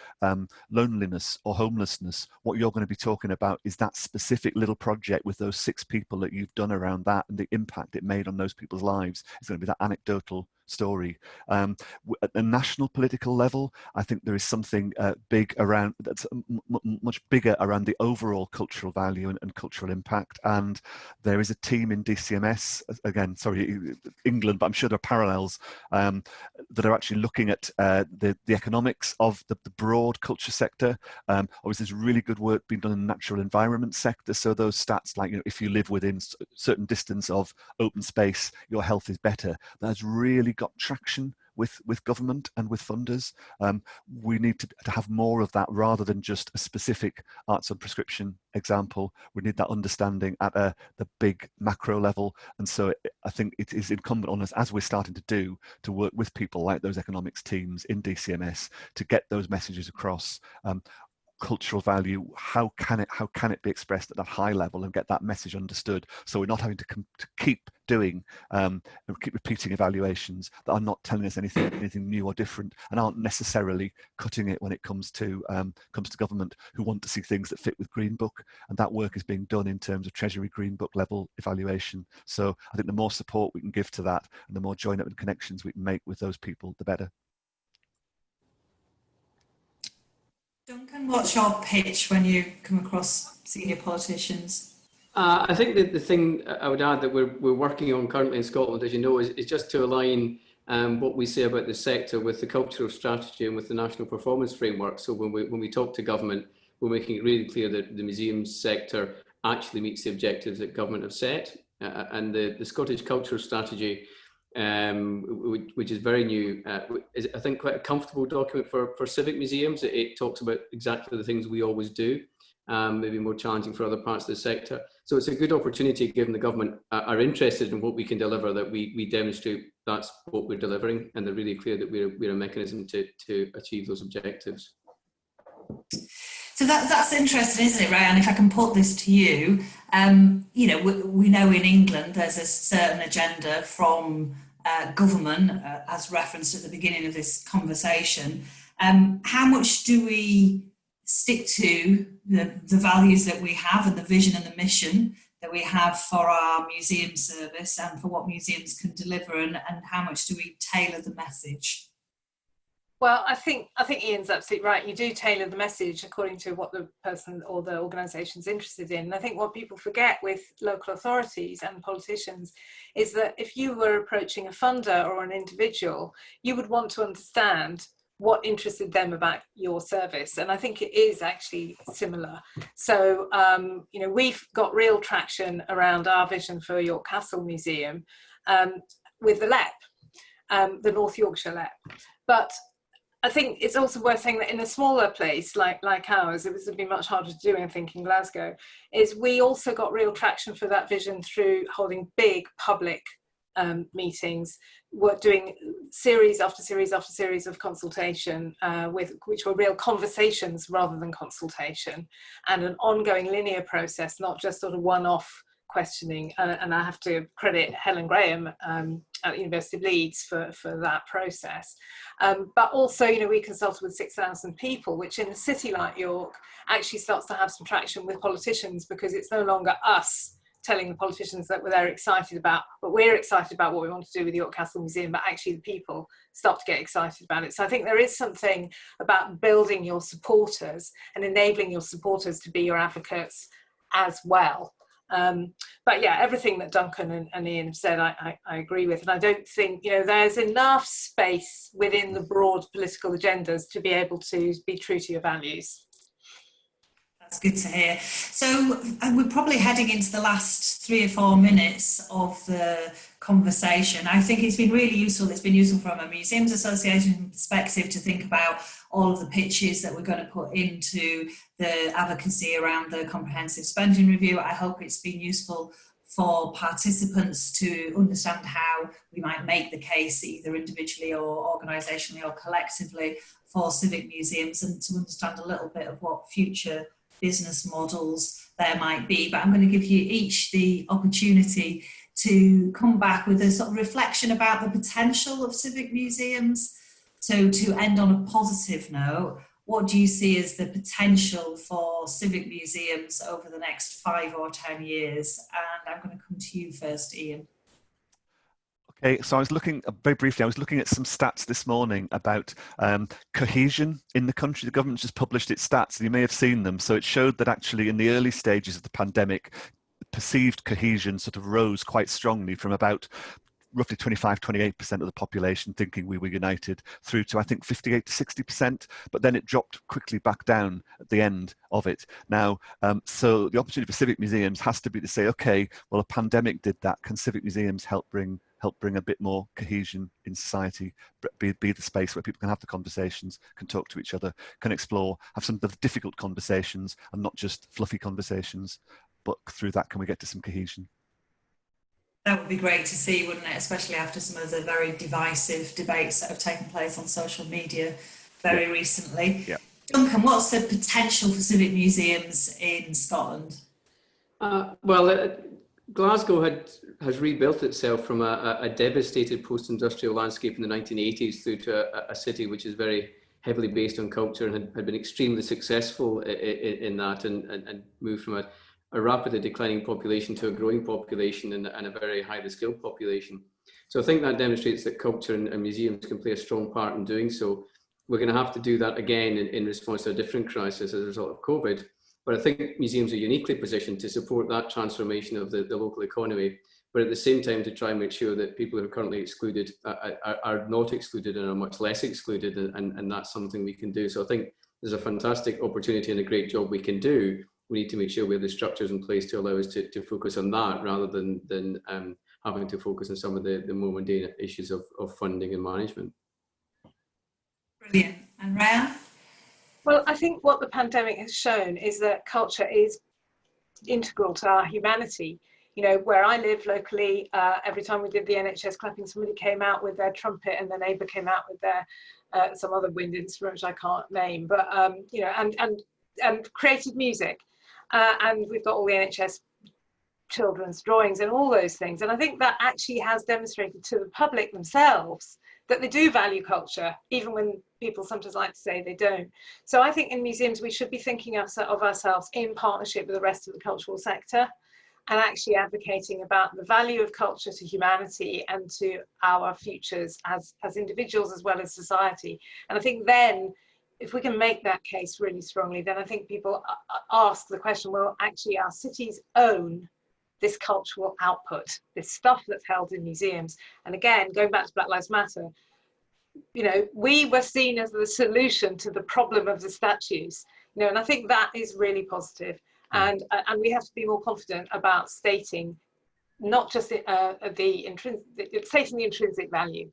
loneliness or homelessness, what you're going to be talking about is that specific little project with those 6 people that you've done around that and the impact it made on those people's lives. It's going to be that anecdotal story. At the national political level, I think there is something big around, that's much bigger around the overall cultural value and cultural impact. And there is a team in DCMS, again, sorry, England, but I'm sure there are parallels, that are actually looking at the economics of the broad culture sector. Obviously, there's really good work being done in the natural environment sector. So those stats like, if you live within certain distance of open space, your health is better. That's really got traction with government and with funders. We need to have more of that rather than just a specific arts and prescription example. We need that understanding at the big macro level. And so I think it is incumbent on us, as we're starting to do, to work with people like those economics teams in DCMS to get those messages across. Cultural value, how can it be expressed at that high level and get that message understood, so we're not having to keep doing and keep repeating evaluations that are not telling us anything new or different and aren't necessarily cutting it when it comes to government, who want to see things that fit with Green Book, and that work is being done in terms of Treasury Green Book level evaluation. So I think the more support we can give to that and the more join up and connections we can make with those people, the better. Duncan, what's your pitch when you come across senior politicians? I think that the thing I would add that we're working on currently in Scotland, as you know, is just to align what we say about the sector with the cultural strategy and with the national performance framework. So when we talk to government, we're making it really clear that the museums sector actually meets the objectives that government have set. And the Scottish cultural strategy, which is very new, is, I think, quite a comfortable document for civic museums. It talks about exactly the things we always do, maybe more challenging for other parts of the sector. So it's a good opportunity, given the government are interested in what we can deliver, that we demonstrate that's what we're delivering, and they're really clear that we're a mechanism to achieve those objectives. So that's interesting, isn't it, Rayan? If I can put this to you, we know in England there's a certain agenda from government, as referenced at the beginning of this conversation. How much do we stick to the values that we have and the vision and the mission that we have for our museum service and for what museums can deliver, and how much do we tailor the message? Well, I think Iain's absolutely right. You do tailor the message according to what the person or the organisation's interested in. And I think what people forget with local authorities and politicians is that if you were approaching a funder or an individual, you would want to understand what interested them about your service. And I think it is actually similar. So, we've got real traction around our vision for York Castle Museum with the LEP, the North Yorkshire LEP. But I think it's also worth saying that in a smaller place like ours, it would be much harder to do, I think, in Glasgow, is we also got real traction for that vision through holding big public meetings. We're doing series after series after series of consultation, which were real conversations rather than consultation, and an ongoing linear process, not just sort of one-off questioning. And I have to credit Helen Graham at the University of Leeds for that process. But also, we consulted with 6,000 people, which in a city like York actually starts to have some traction with politicians, because it's no longer us telling the politicians that they're excited about, but we're excited about what we want to do with the York Castle Museum, but actually the people start to get excited about it. So I think there is something about building your supporters and enabling your supporters to be your advocates as well. But yeah, everything that Duncan and Iain have said, I agree with. And I don't think, there's enough space within the broad political agendas to be able to be true to your values. That's good to hear. So we're probably heading into the last 3 or 4 minutes of the conversation. I think it's been really useful. It's been useful from a Museums Association perspective to think about all of the pitches that we're going to put into the advocacy around the comprehensive spending review. I hope it's been useful for participants to understand how we might make the case, either individually or organisationally or collectively, for civic museums, and to understand a little bit of what future business models there might be. But I'm going to give you each the opportunity to come back with a sort of reflection about the potential of civic museums. So to end on a positive note, what do you see as the potential for civic museums over the next 5 or 10 years? And I'm going to come to you first, Iain. Okay, so I was looking, very briefly, I was looking at some stats this morning about cohesion in the country. The government just published its stats, and you may have seen them. So it showed that actually in the early stages of the pandemic, perceived cohesion sort of rose quite strongly from about roughly 25-28% of the population thinking we were united, through to I think 58 to 60%, but then it dropped quickly back down at the end of it. Now, so the opportunity for civic museums has to be to say, okay, well, a pandemic did that. Can civic museums help bring a bit more cohesion in society, be the space where people can have the conversations, can talk to each other, can explore, have some of the difficult conversations and not just fluffy conversations, but through that, can we get to some cohesion? That would be great to see, wouldn't it? Especially after some of the very divisive debates that have taken place on social media very recently. Yeah. Duncan, what's the potential for civic museums in Scotland? Glasgow has rebuilt itself from a devastated post-industrial landscape in the 1980s through to a city which is very heavily based on culture and had been extremely successful in that and moved from a rapidly declining population to a growing population and a very highly skilled population. So I think that demonstrates that culture and museums can play a strong part in doing so. We're going to have to do that again in response to a different crisis as a result of COVID. But I think museums are uniquely positioned to support that transformation of the local economy, but at the same time to try and make sure that people who are currently excluded are not excluded and are much less excluded, and that's something we can do. So I think there's a fantastic opportunity and a great job we can do. We need to make sure we have the structures in place to allow us to focus on that rather than having to focus on some of the more mundane issues of funding and management. Brilliant. And Rayan? Well, I think what the pandemic has shown is that culture is integral to our humanity. You know, where I live locally, every time we did the NHS clapping, somebody came out with their trumpet and the neighbour came out with their some other wind instrument which I can't name, but you know, and created music. And we've got all the NHS children's drawings and all those things. And I think that actually has demonstrated to the public themselves that they do value culture, even when people sometimes like to say they don't. So I think in museums, we should be thinking of ourselves in partnership with the rest of the cultural sector and actually advocating about the value of culture to humanity and to our futures as individuals as well as society. And I think then, if we can make that case really strongly, then I think people ask the question, well, actually our cities own this cultural output, this stuff that's held in museums. And again, going back to Black Lives Matter, you know, we were seen as the solution to the problem of the statues, you know, and I think that is really positive. And we have to be more confident about stating not just stating the intrinsic value.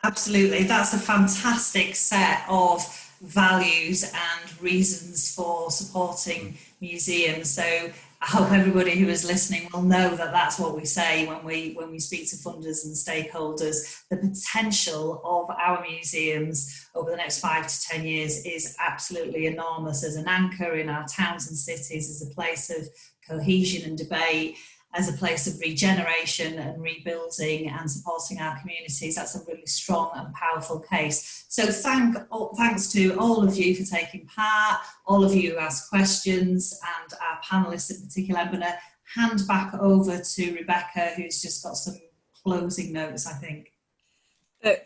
Absolutely, that's a fantastic set of values and reasons for supporting museums. So I hope everybody who is listening will know that that's what we say when we speak to funders and stakeholders. The potential of our museums over the next 5 to 10 years is absolutely enormous as an anchor in our towns and cities, as a place of cohesion and debate, as a place of regeneration and rebuilding and supporting our communities. That's a really strong and powerful case. So thanks to all of you for taking part, all of you who asked questions, and our panellists in particular. I'm going to hand back over to Rebecca, who's just got some closing notes, I think.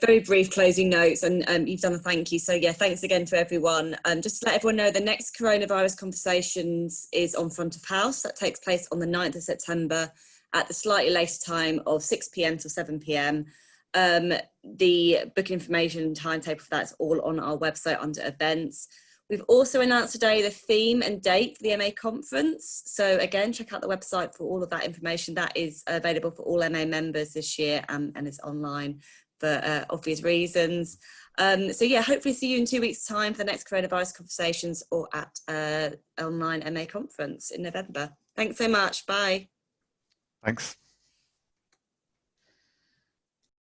Very brief closing notes, and you've done a thank you. So yeah, thanks again to everyone. Just to let everyone know, the next Coronavirus Conversations is on front of house. That takes place on the 9th of September at the slightly later time of 6 PM to 7 PM. The booking information and timetable for that's all on our website under events. We've also announced today the theme and date for the MA conference. So again, check out the website for all of that information. That is available for all MA members this year, and is online for obvious reasons. So yeah, hopefully see you in 2 weeks' time for the next Coronavirus Conversations or at online MA conference in November. Thanks so much. Bye. Thanks.